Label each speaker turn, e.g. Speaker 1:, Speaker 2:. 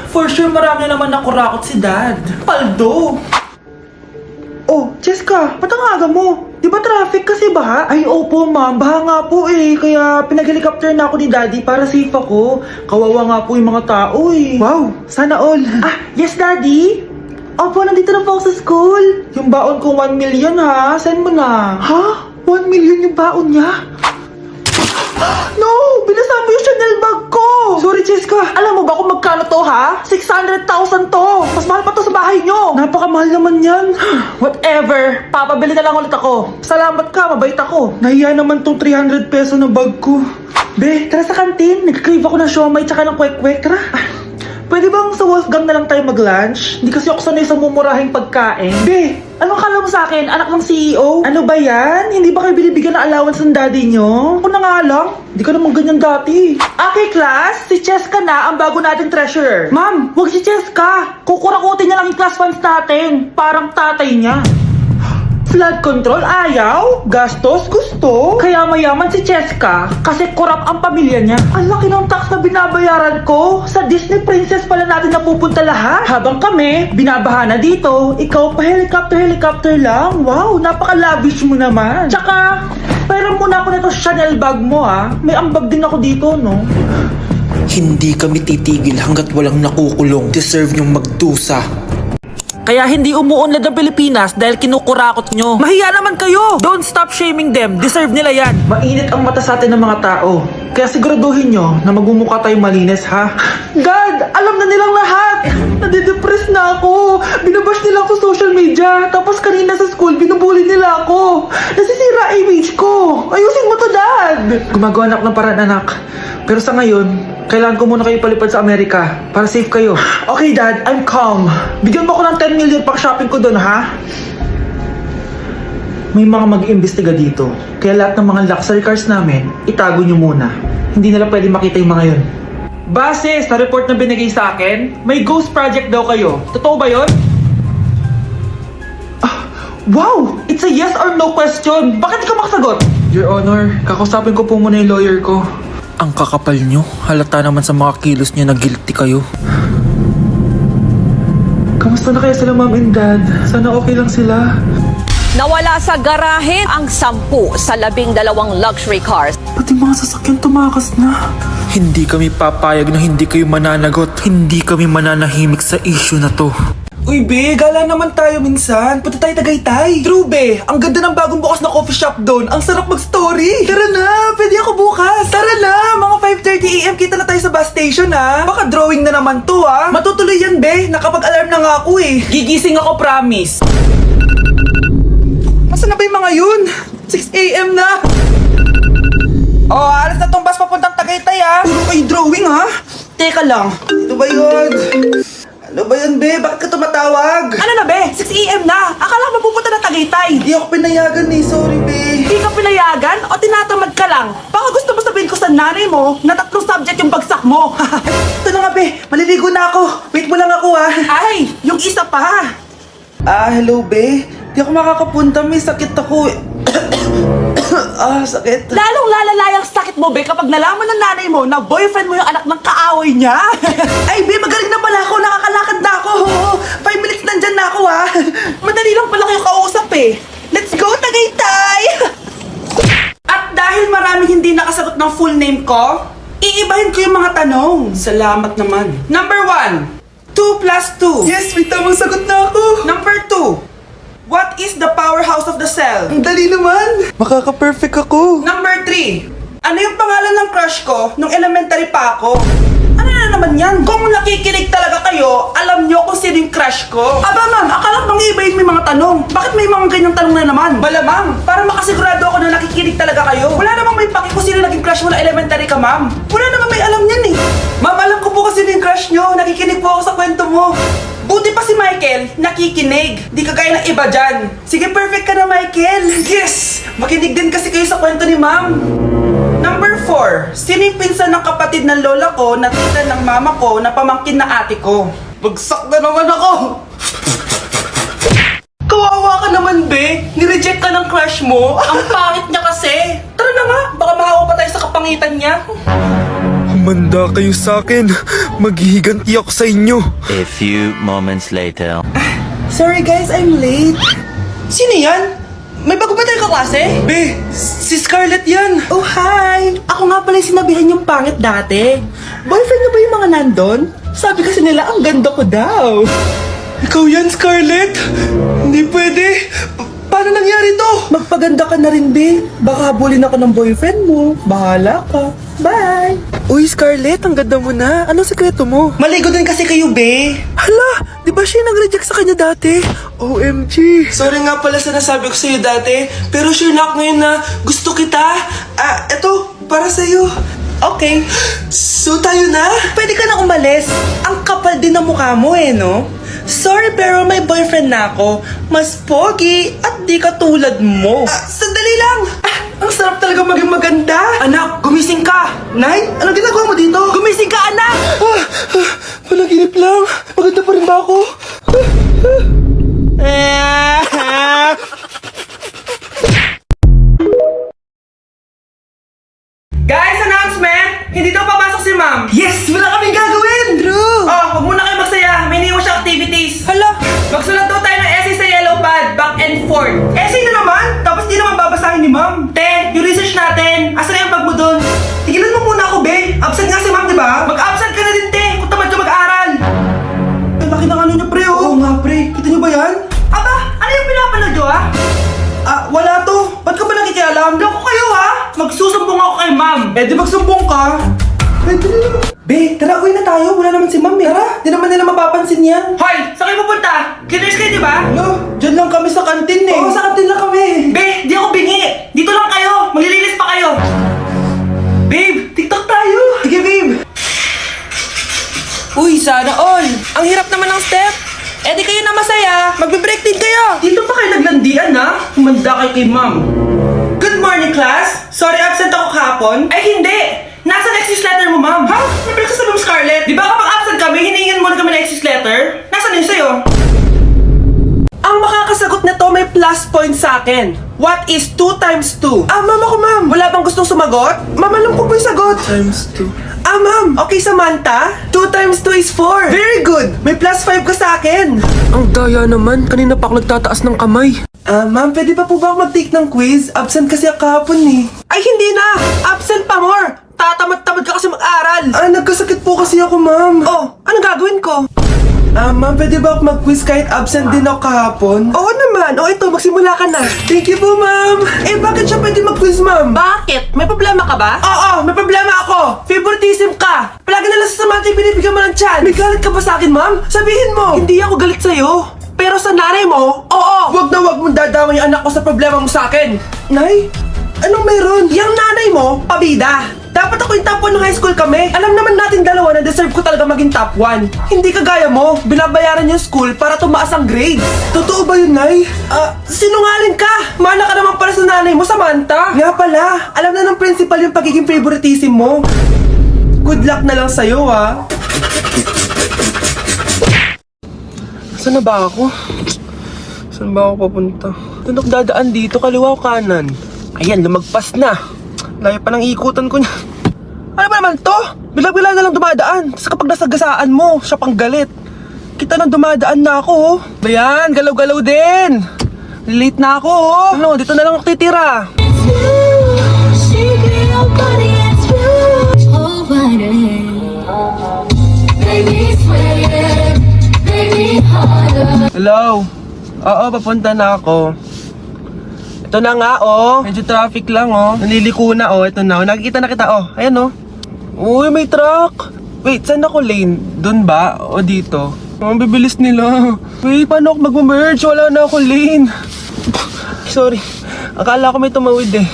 Speaker 1: For sure marami naman nakurakot si Dad. Paldo! Oh, Cheska, ba't ang aga mo? Di ba traffic kasi baha? Ay, opo ma'am, baha nga po eh. Kaya pinag-helicopter na ako ni Daddy para safe ako. Kawawa nga po yung mga tao eh. Wow, sana all. Ah, yes Daddy? Opo, nandito na po ako sa school. Yung baon ko 1 million ha, send mo na. Ha? 1 million yung baon niya? No! Binasa mo yung Chanel bag ko! Sorry, Cheska. Alam mo ba kung magkano to, ha? 600,000 to! Mas mahal pa to sa bahay nyo! Napakamahal naman yan. Whatever. Papabili na lang ulit ako. Salamat ka, mabait ako. Nahiya naman tong 300 peso na bag ko. Be, tara sa kantin. Nag-crave ako ng siomay tsaka ng kwek-kwek. Tara. Pwede bang sa Wolfgang na lang tayo mag-lunch? Hindi kasi ako sanay sa mumurahing pagkain. Be, anong kala mo sa akin? Anak ng CEO? Ano ba yan? Hindi ba kayo binibigyan ng allowance ng daddy nyo? Ako na nga lang. Hindi ka naman ganyan dati. Okay, class. Si Cheska na ang bago nating treasurer. Ma'am, wag si Cheska. Kukurakutin niya lang yung class funds natin. Parang tatay niya. Flood control, ayaw. Gastos, gusto. Kaya mayaman si Cheska kasi korap ang pamilya niya. Ang laki ng tax na binabayaran ko. Sa Disney Princess pala natin napupunta lahat. Habang kami, binabaha na dito. Ikaw pa helicopter lang. Wow, napaka-lavish mo naman. Tsaka, pera muna ako nito Chanel bag mo ha. May ambag din ako dito, no?
Speaker 2: Hindi kami titigil hanggat walang nakukulong. Deserve niyong magdusa.
Speaker 1: Kaya hindi umuunlad ang Pilipinas dahil kinukurakot nyo. Mahiya naman kayo! Don't stop shaming them. Deserve nila yan. Mainit ang mata sa atin ng mga tao. Kaya siguraduhin nyo na magmumukha tayong malinis, ha? God! Alam na nilang lahat! Nadidepress na ako. Binabash nila ako sa social media. Tapos kanina sa school, binubuli nila ako. Nasisira image ko. Ayusin mo to, Dad! Gumagawa na ako ng paraan, anak. Pero sa ngayon, kailangan ko muna kayo palipad sa Amerika para safe kayo. Okay, Dad, I'm calm. Bigyan mo ako ng 10 million pang shopping ko doon, ha? May mga mag-iimbestiga dito. Kaya lahat ng mga luxury cars namin, itago nyo muna. Hindi nila pwede makita yung mga yun. Base sa report na binigay sa akin, may ghost project daw kayo. Totoo ba yun? Wow! It's a yes or no question. Bakit di ka makasagot? Your Honor, kakausapin ko po muna yung lawyer ko.
Speaker 2: Ang kakapal nyo. Halata naman sa mga kilos nyo na guilty kayo.
Speaker 1: Kamusta na kaya sila, Mom and Dad? Sana okay lang sila.
Speaker 3: Nawala sa garahe ang 10 sa 12 luxury cars.
Speaker 1: Pati mga sasakyan tumakas na.
Speaker 2: Hindi kami papayag na hindi kayo mananagot. Hindi kami mananahimik sa issue na to.
Speaker 1: Uy, Be, gala naman tayo minsan. Punta tayo Tagaytay. True, Be. Ang ganda ng bagong bukas na coffee shop doon. Ang sarap mag-story. Tara na, pwede ako bukas. Tara na, mga 5:30 AM kita na tayo sa bus station, ha? Baka drawing na naman to, ha? Matutuloy yan, Be. Nakapag-alarm na nga ako, eh. Gigising ako, promise. Nasaan na ba yung mga yun? 6 AM na. Oh, alas na tong bus papuntang Tagaytay, ha? Puro kayo drawing, ha? Teka lang. Ito ba yun? Ano ba yan, Be? Bakit ka tumatawag? Ano na, Be? 6 AM na. Akala mo pupunta na Tagaytay. Hindi ako pinayagan eh. Sorry, Be. Hindi ka pinayagan o tinatamad ka lang? Baka gusto mo sabihin ko sa nanay mo na 3 subject yung bagsak mo. Ito na nga, Be. Maliligo na ako. Wait mo lang ako, ha? Ay, yung isa pa. Hello, Be. Di ako makakapunta. May sakit ako. Sakit. Lalong lalala yung sakit mo, Be, kapag nalaman ng nanay mo na boyfriend mo yung anak ng kaaway niya. Ay, Be, magaling na pala ako. Nakakalakad na ako. 5 minutes nandyan na ako, ha. Madali lang pala kayo kausap, eh. Let's go, Tagaytay! At dahil maraming hindi nakasagot ng full name ko, iibahin ko yung mga tanong. Salamat naman. Number 1, 2 plus 2. Yes, may tamang sagot na ako. Number 2, what is the powerhouse of the cell? Ang dali naman. Makaka-perfect ako. Number 3, ano yung pangalan ng crush ko nung elementary pa ako? Ano na naman yan? Kung nakikinig talaga kayo, alam nyo kung sino yung crush ko. Aba, ma'am, akala bang iibahin mo yung mga tanong? Bakit may mga ganyang tanong na naman? Malamang, para makasigurado ako na nakikinig talaga kayo. Wala namang may paki kung sino naging crush mo na elementary ka, ma'am. Wala namang may alam yan eh. Ma'am, alam ko po kasi sino yung crush nyo. Nakikinig po ako sa kwento mo. Buti pa si Michael, nakikinig. Di kagaya ng iba dyan. Sige, perfect ka na, Michael. Yes! Makinig din kasi kayo sa kwento ni ma'am. Number 4, sino yung pinsan ng kapatid ng lola ko na tita ng mama ko na pamangkin na ate ko? Bagsak na naman ako! Kawawa ka naman, Be. Nireject ka ng crush mo. Ang pangit niya kasi. Tara na nga, baka mahawa pa tayo sa kapangitan niya.
Speaker 2: Humanda kayo sa akin. Maghihiganti ako sa inyo.
Speaker 4: A few moments later.
Speaker 1: Sorry guys, I'm late. Sino yan? May bago ba tayo kaklase? Be, si Scarlett yan. Oh, hi. Ako nga pala yung sinabihan yung pangit dati. Boyfriend niyo ba yung mga nandun? Sabi kasi nila, ang ganda ko daw. Ikaw yan, Scarlett? Hindi pwede. Paano nangyari to? Magpaganda ka na rin, Be. Baka habulin ako ng boyfriend mo. Bahala ka. Bye! Uy, Scarlett, ang ganda mo na. Anong sekreto mo? Maligo din kasi kayo, Be. Hala, di ba siya nag-reject sa kanya dati? OMG! Sorry nga pala sa nasabi ko sa'yo dati, pero sure na ako ngayon na gusto kita. Eto, para sa'yo. Okay. So tayo na? Pwede ka na umalis. Ang kapal din ng mukha mo no? Sorry pero may boyfriend na ako. Mas pogi at di katulad mo. Sandali lang! Ang sarap talaga maging maganda. Anak, gumising ka. Nay, anong ginagawa mo dito? Gumising ka, anak! Panaginip lang. Maganda pa rin ba ako? Guys, announcement! Hindi daw papasok si ma'am. Yes! Wala kaming gagawin! True! Oh, huwag muna kayo magsaya. May iniwan siya activities. Hala! Magsulat daw tayo ng essay sa yellow pad, back and forth. Essay na naman? Tapos di naman babasahin ni ma'am. Te, yung research natin. Asan na yung bag mo dun? Tigilan mo muna ako, be. Absent nga si ma'am, di ba? Mag-absent ka na din, te. Kung tamad ka mag-aaral. Ang laki ng ano niyo, pre, oh. Oo nga, pre. Kita niyo ba yan? Aba, ano yung pinapanood nyo, ha? Wala to. Ba't ka ba nakikialam? Loko kayo, ha? Magsusumbong ako kay ma'am. Eh, di magsumbong ka. Pwede na. Be, tara, uwi na tayo. Wala naman si ma'am, eh. Tara, di naman nila mapapansin yan. Hoy, saan kayo pupunta? Cleaners kayo, di ba? No, dyan lang kami sa kantin, eh. Oo, sa kantin lang kami. Be, di ako bingi. Dito lang kayo. Maglilinis pa kayo. Babe, TikTok tayo. Sige, babe. Uy, sana all. Ang hirap naman ng step. Eh di kayo na masaya. Magbe-break din kayo. Dito pa kayo naglandian, ha? Humanda kayo kay ma'am. Good morning, class. Sorry, absent ako kahapon. Ay, hindi. Nasa excuse letter mo, ma'am. Ha? May pinagsasabi mo, Scarlett. Di ba kapag absent kami, hinihingan muna kami ng excuse letter? Nasaan yun sa'yo? Ang makakasagot na to may plus point sa akin. What is 2 times 2? Ma'am ako, ma'am. Wala bang gustong sumagot? Ma'am, alam ko po yung sagot. Times 2. Ma'am. Okay, Samantha. 2 times 2 is 4. Very good. May plus 5 ka sa akin. Ang daya naman. Kanina pa ako nagtataas ng kamay. Ma'am, pwede pa po ba ako mag-take ng quiz? Absent kasi ako kahapon, eh. Ay, hindi na. Absent pa more. Tatamad-tamad ka kasi mag-aral. Nagkasakit po kasi ako, ma'am. Oh, anong gagawin ko? Ma'am, pwede ba ako mag-quiz kahit absent din ako kahapon? Oo naman. O ito, magsimula ka na. Thank you po, ma'am. Eh, bakit siya pwede mag-quiz, ma'am? Bakit? May problema ka ba? Oo, may problema ako. Favoritism ka. Palagi na lang sa Samantha yung binibigyan mo ng chance. May galit ka ba sa akin, ma'am? Sabihin mo. Hindi ako galit sa'yo. Pero sa nanay mo, oo. Wag na wag mong dadama yung anak ko sa problema mo sa akin. Nay? Anong meron? Yung nanay mo, pabida. Dapat ako yung top 1 ng high school kami. Alam naman natin dalawa na deserve ko talaga maging top 1. Hindi kagaya mo, binabayaran yung school para tumaas ang grades. Totoo ba yun, Nay? Sinungaling ka! Mana ka naman para sa nanay mo, Samantha. Nga pala, alam na ng principal yung pagiging favoritism mo. Good luck na lang sa'yo, ha? Saan na ba ako? Saan ba ako papunta? Saan ako dadaan dito? Kaliwa o kanan? Ayan, lumagpas na. Layo pa ng ikutan ko niya. Ano ba naman to? Bilang-bilang na lang dumadaan. Tapos kapag nasagasaan mo, siya pang galit. Kita nang dumadaan na ako, oh. Bayan, galaw-galaw din. Late na ako, oh. Ano, dito na lang ako titira. Hello? Oo, papunta na ako. Ito na nga, oh. Medyo traffic lang, oh. Naliliko na, oh. Ito na, oh. Nakikita na kita, oh. Ayan, oh. Uy, may truck. Wait, saan ako lane? Doon ba? O dito? Ang bibilis nila. Wait, paano ako mag-merge? Wala na ako lane. Sorry. Akala ko may tumawid, eh.